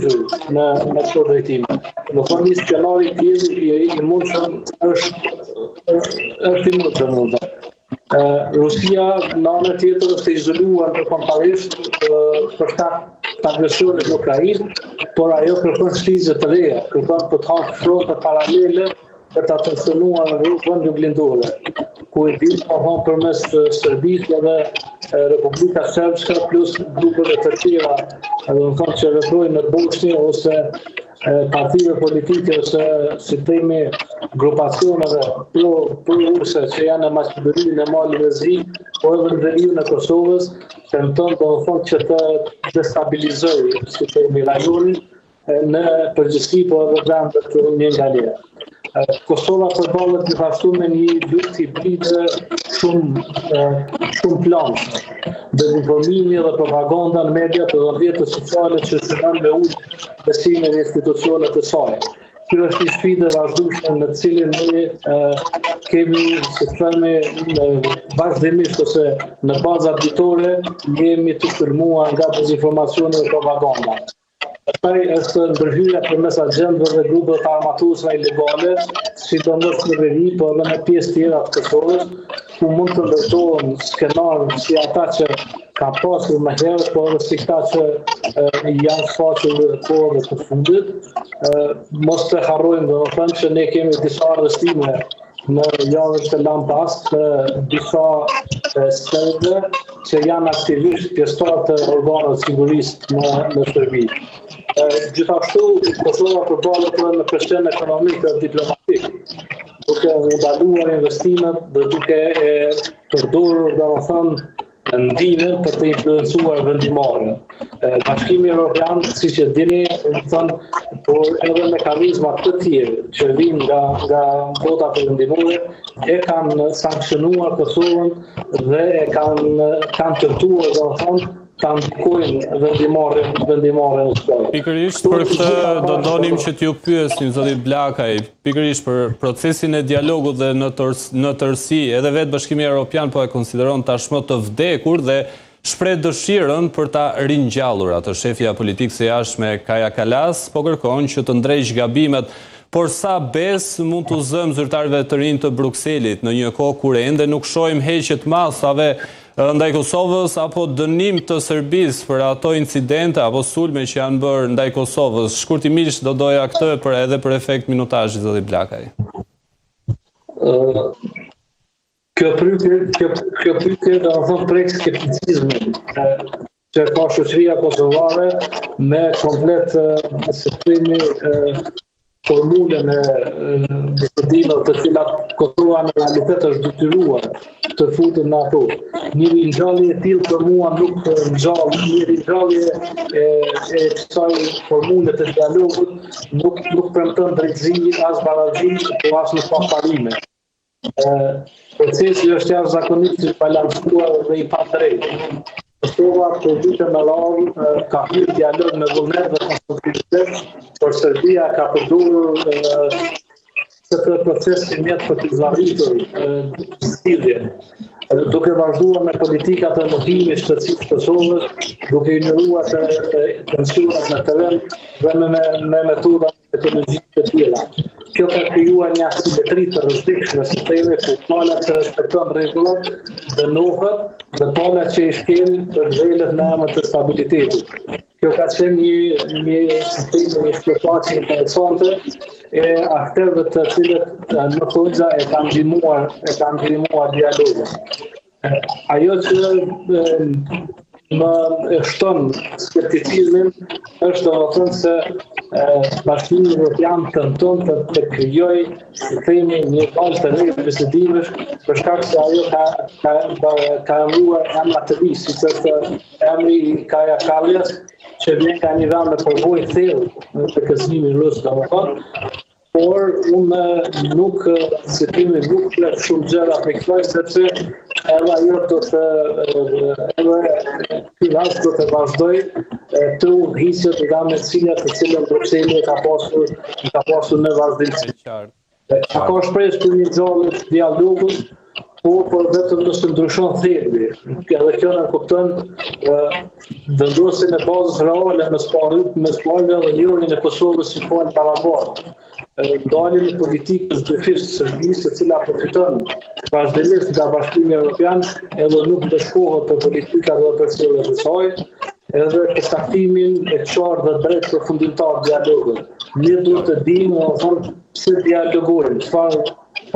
ndryshoj në këto drejtime. Në fund një skenari i mundshëm është i mundshëm. Rusia në anën tjetër është e izoluar ndërkombëtarisht për shkak të agresionit në Ukrainë, por ajo kërkon shtyzje të reja, kërkon të hapë fronte paralele për ta tensionuar vende blindore, ku e dinë përmes Serbisë dhe Republika Srpska plus grupeve të tjera, që veprojnë në Bosnjë ose partive politike ose si themi grupacioneve pro-ruse që janë në Maqedoninë, në Malin e Zi, po edhe në veriun e Kosovës, tenton që të destabilizojë si themi rajonin në përgjithësi po edhe vendet një nga tjera. Kosova përballet gjithashtu me një luftë hibride shumë planshme. Dezinformimi dhe propaganda në media dhe rrjetet sociale që shënon me ujë besimin në institucionet e saj. Kjo është një sfidë e vazhdueshme në cilin ne kemi, si themi, vazhdimisht ose në baza ditore jemi të shërmuar nga dezinformacioni dhe propaganda. Pastaj është ndërhyrja përmes agjendave dhe grupeve të armatuesve ilegale, sidomos në veri, por edhe në pjesë tjera të Kosovës, ku mund të ndërtohen skenarë si ata që ka pasur më herët, por edhe si këta që janë shfaqur në kohën e fundit. Mos të harrojmë domethënë që ne kemi disa arrestime në javën që lanë pas të disa serbë që janë aktivisht pjesëtar të organeve sigurisë në Serbi. Gjithashtu, Kosova përballet edhe në qështjen ekonomik dhe diplomatik, duke ndaluar investimet dhe duke përdorur domethënë ndihmën për të influencuar vendimarrjen. Bashkimi Evropian, siç e dini, por edhe mekanizmat të tjerë që vijnë nga bota perëndimore e kanë sankcionuar Kosovën dhe e kanë tentuar domethënë ta ndikojnë vendimarrjen e saj. Pikërisht për këtë do donim që t'ju pyesim zoti Blakaj, pikërisht për procesin e dialogut dhe në tërësi, edhe vetë Bashkimi Evropian po e konsideron tashmë të vdekur dhe shpreh dëshirën për ta ringjallur. Atë shefja politikës së jashtme Kaja Kallas po kërkon që të ndrejë gabimet, por sa bes mund t'u zëm zyrtarëve të rinj të Brukselit në një kohë kur ende nuk shohim heqje të masave ndaj Kosovës apo dënim të Serbisë për ato incidente apo sulme që janë bërë ndaj Kosovës. Shkurtimisht do doja këtë edhe për efekt minutazhi zoti Blakaj. Kjo pyetje do të thonë prek skepticizmin që ka shoqëria kosovare me komplet sistemi formulën e dispozitive të cilat Kosova në realitet është detyruar të futet në ato. Një ringjallje e tillë për mua nuk ngjall, një ringjallje e kësaj formule të dialogut nuk premton drejtësi as barazhi, po as në paparime. Procesi është jashtëzakonisht i balancuar dhe i padrejtë. Kosova për vite me radhë ka hyrë dialog me vullnet dhe konstruktivitet, por Serbia ka përdorur këtë proces si mjet për të zvarritur zgjidhjen, duke vazhduar me politikat e mohimit shtëtësisë të Kosovës, duke ignoruar tensionat në terren dhe me metoda metodologjike të tjera. Kjo ka krijuar një asimetri të rrezikshme si themi ku palët që respekton rregullat dënohet dhe palët që i shkel përgjelet në emër të stabilitetit. Kjo ka qenë një eksploatacie interesante e aktorëve të cilët në Hoxha e kanë ndihmuar dialogun. Ajo që më shton skepticizmin është domethënë se Bashkimi Evropian tenton të krijojë, si themi, një balë të re bisedimesh për shkak se ajo ka emëruar emra të ri, siç është emri i Kaja Kallas, që vjen nga një vend me përvojë thellë të kërcënimit rus, domethënë, por unë nuk flet shumë gjëra për kësaj, sepse edhe ajo do të vazhdoj të udhëhiqet nga meçinat të cilën Brukseli ka pasur në vazhdimsi. Ka shpresë për një gjallë dialogut, por vetëm nëse ndryshon thelbi. Edhe kjo na kupton vendosjen e bazës reale mes palëve dhe njërin e Kosovës si palë barabartë. Ndaljen e politikës dyfisht Serbisë, e cila përfiton vazhdimisht nga Bashkimi Evropian, edhe nuk dëshkohet për politika dhe përcjelljet e saj, edhe për saktimin e qartë dhe drejt përfundimtar dialogut. Ne duhet të dimë, pse dialogojmë, çfarë